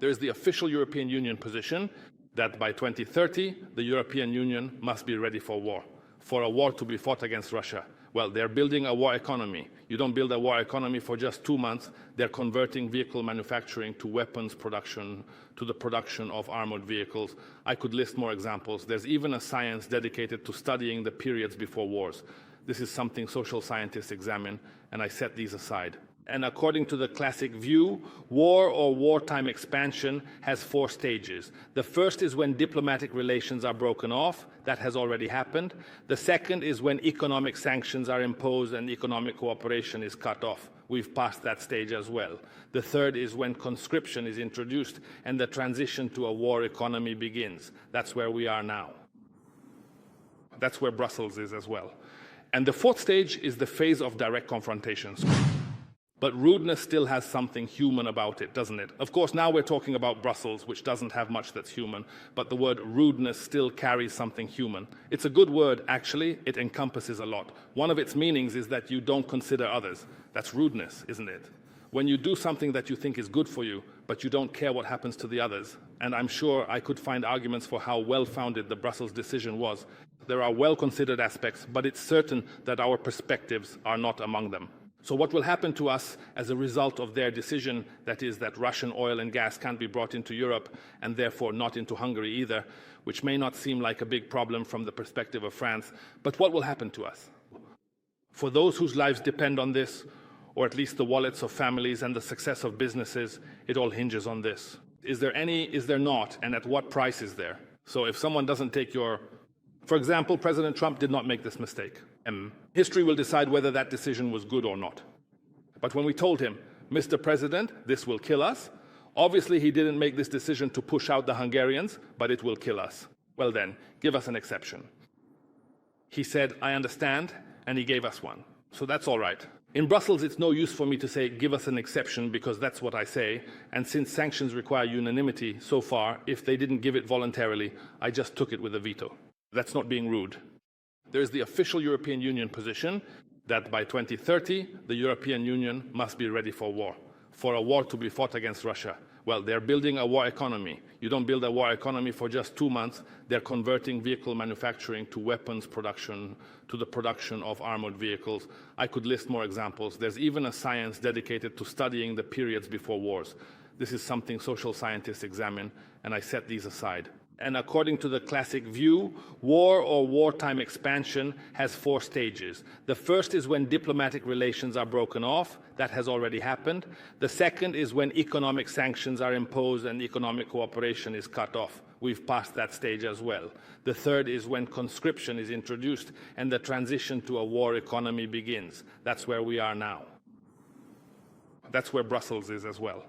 There is the official European Union position that by 2030, the European Union must be ready for a war to be fought against Russia. Well, they're building a war economy. You don't build a war economy for just 2 months. They're converting vehicle manufacturing to weapons production, to the production of armored vehicles. I could list more examples. There's even a science dedicated to studying the periods before wars. This is something social scientists examine, and I set these aside. And according to the classic view, war or wartime expansion has 4 stages. The first is when diplomatic relations are broken off. That has already happened. The second is when economic sanctions are imposed and economic cooperation is cut off. We've passed that stage as well. The third is when conscription is introduced and the transition to a war economy begins. That's where we are now. That's where Brussels is as well. And the fourth stage is the phase of direct confrontations. But rudeness still has something human about it, doesn't it? Of course, now we're talking about Brussels, which doesn't have much that's human, but the word rudeness still carries something human. It's a good word, actually. It encompasses a lot. One of its meanings is that you don't consider others. That's rudeness, isn't it? When you do something that you think is good for you, but you don't care what happens to the others. And I'm sure I could find arguments for how well-founded the Brussels decision was. There are well-considered aspects, but it's certain that our perspectives are not among them. So what will happen to us as a result of their decision, that is that Russian oil and gas can't be brought into Europe and therefore not into Hungary either, which may not seem like a big problem from the perspective of France, but what will happen to us? For those whose lives depend on this, or at least the wallets of families and the success of businesses, it all hinges on this. Is there any, is there not, and at what price is there? So if someone doesn't take your, for example, President Trump did not make this mistake. History will decide whether that decision was good or not. But when we told him, Mr. President, this will kill us, obviously he didn't make this decision to push out the Hungarians, but it will kill us. Well then, give us an exception. He said, I understand, and he gave us one. So that's all right. In Brussels, it's no use for me to say, give us an exception, because that's what I say. And since sanctions require unanimity so far, if they didn't give it voluntarily, I just took it with a veto. That's not being rude. There is the official European Union position that by 2030, the European Union must be ready for a war to be fought against Russia. Well, they're building a war economy. You don't build a war economy for just 2 months. They're converting vehicle manufacturing to weapons production, to the production of armored vehicles. I could list more examples. There's even a science dedicated to studying the periods before wars. This is something social scientists examine, and I set these aside. And according to the classic view, war or wartime expansion has 4 stages. The first is when diplomatic relations are broken off. That has already happened. The second is when economic sanctions are imposed and economic cooperation is cut off. We've passed that stage as well. The third is when conscription is introduced and the transition to a war economy begins. That's where we are now. That's where Brussels is as well.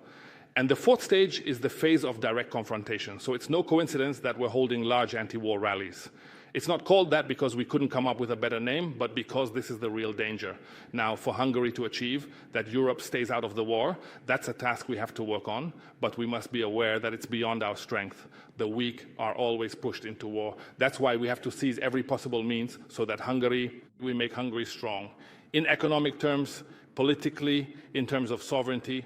And the fourth stage is the phase of direct confrontation. So it's no coincidence that we're holding large anti-war rallies. It's not called that because we couldn't come up with a better name, but because this is the real danger. Now, for Hungary to achieve that Europe stays out of the war, that's a task we have to work on, but we must be aware that it's beyond our strength. The weak are always pushed into war. That's why we have to seize every possible means so that we make Hungary strong. In economic terms, politically, in terms of sovereignty,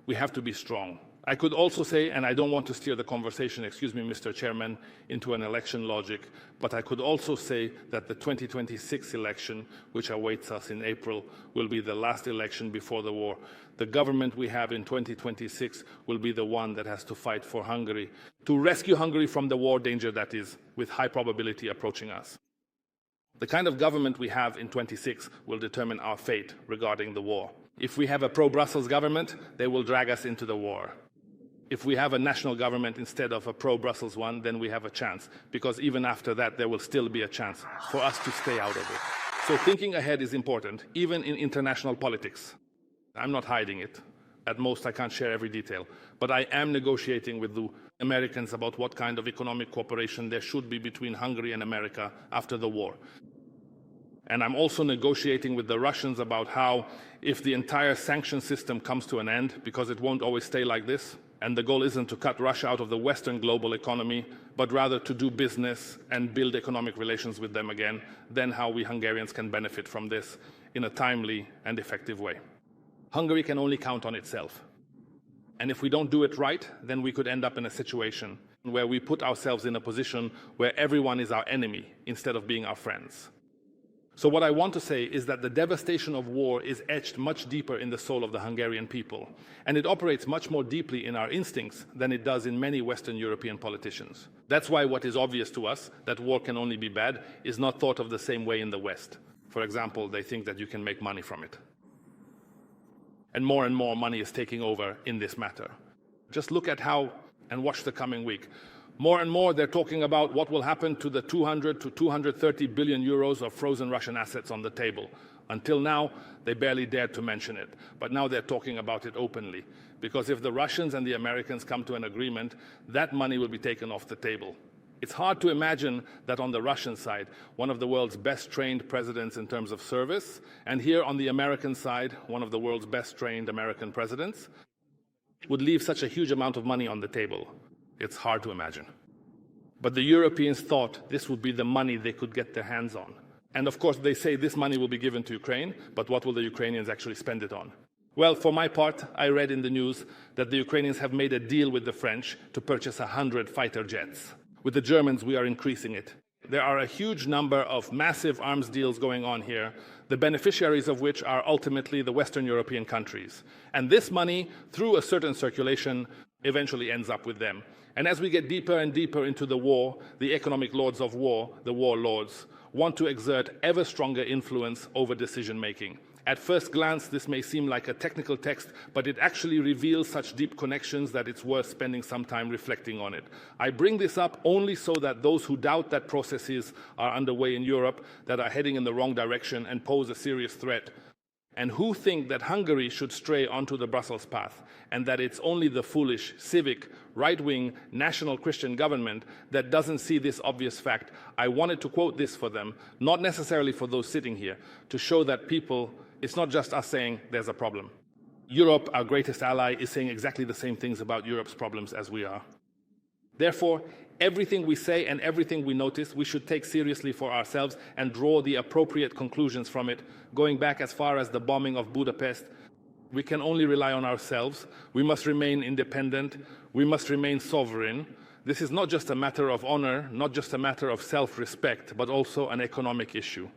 we have to be strong. I could also say, and I don't want to steer the conversation, excuse me, Mr. Chairman, into an election logic, but I could also say that the 2026 election, which awaits us in April, will be the last election before the war. The government we have in 2026 will be the one that has to fight for Hungary, to rescue Hungary from the war danger that is, with high probability, approaching us. The kind of government we have in 26 will determine our fate regarding the war. If we have a pro-Brussels government, they will drag us into the war. If we have a national government instead of a pro-Brussels one, then we have a chance, because even after that, there will still be a chance for us to stay out of it. So thinking ahead is important, even in international politics. I'm not hiding it. At most, I can't share every detail. But I am negotiating with the Americans about what kind of economic cooperation there should be between Hungary and America after the war. And I'm also negotiating with the Russians about how, if the entire sanction system comes to an end, because it won't always stay like this, and the goal isn't to cut Russia out of the Western global economy, but rather to do business and build economic relations with them again, then how we Hungarians can benefit from this in a timely and effective way. Hungary can only count on itself. And if we don't do it right, then we could end up in a situation where we put ourselves in a position where everyone is our enemy instead of being our friends. So what I want to say is that the devastation of war is etched much deeper in the soul of the Hungarian people, and it operates much more deeply in our instincts than it does in many Western European politicians. That's why what is obvious to us, that war can only be bad, is not thought of the same way in the West. For example, they think that you can make money from it. And more money is taking over in this matter. Just look at how, and watch the coming week. More and more they're talking about what will happen to the 200 to 230 billion euros of frozen Russian assets on the table. Until now, they barely dared to mention it. But now they're talking about it openly. Because if the Russians and the Americans come to an agreement, that money will be taken off the table. It's hard to imagine that on the Russian side, one of the world's best trained presidents in terms of service, and here on the American side, one of the world's best trained American presidents, would leave such a huge amount of money on the table. It's hard to imagine. But the Europeans thought this would be the money they could get their hands on. And of course, they say this money will be given to Ukraine, but what will the Ukrainians actually spend it on? Well, for my part, I read in the news that the Ukrainians have made a deal with the French to purchase 100 fighter jets. With the Germans, we are increasing it. There are a huge number of massive arms deals going on here, the beneficiaries of which are ultimately the Western European countries. And this money, through a certain circulation, eventually ends up with them. And as we get deeper and deeper into the war, the economic lords of war, the warlords, want to exert ever stronger influence over decision-making. At first glance, this may seem like a technical text, but it actually reveals such deep connections that it's worth spending some time reflecting on it. I bring this up only so that those who doubt that processes are underway in Europe, that are heading in the wrong direction and pose a serious threat, and who think that Hungary should stray onto the Brussels path, and that it's only the foolish, civic, right-wing, national Christian government that doesn't see this obvious fact. I wanted to quote this for them, not necessarily for those sitting here, to show that people, it's not just us saying there's a problem. Europe, our greatest ally, is saying exactly the same things about Europe's problems as we are. Therefore, everything we say and everything we notice, we should take seriously for ourselves and draw the appropriate conclusions from it, going back as far as the bombing of Budapest. We can only rely on ourselves. We must remain independent. We must remain sovereign. This is not just a matter of honor, not just a matter of self-respect, but also an economic issue.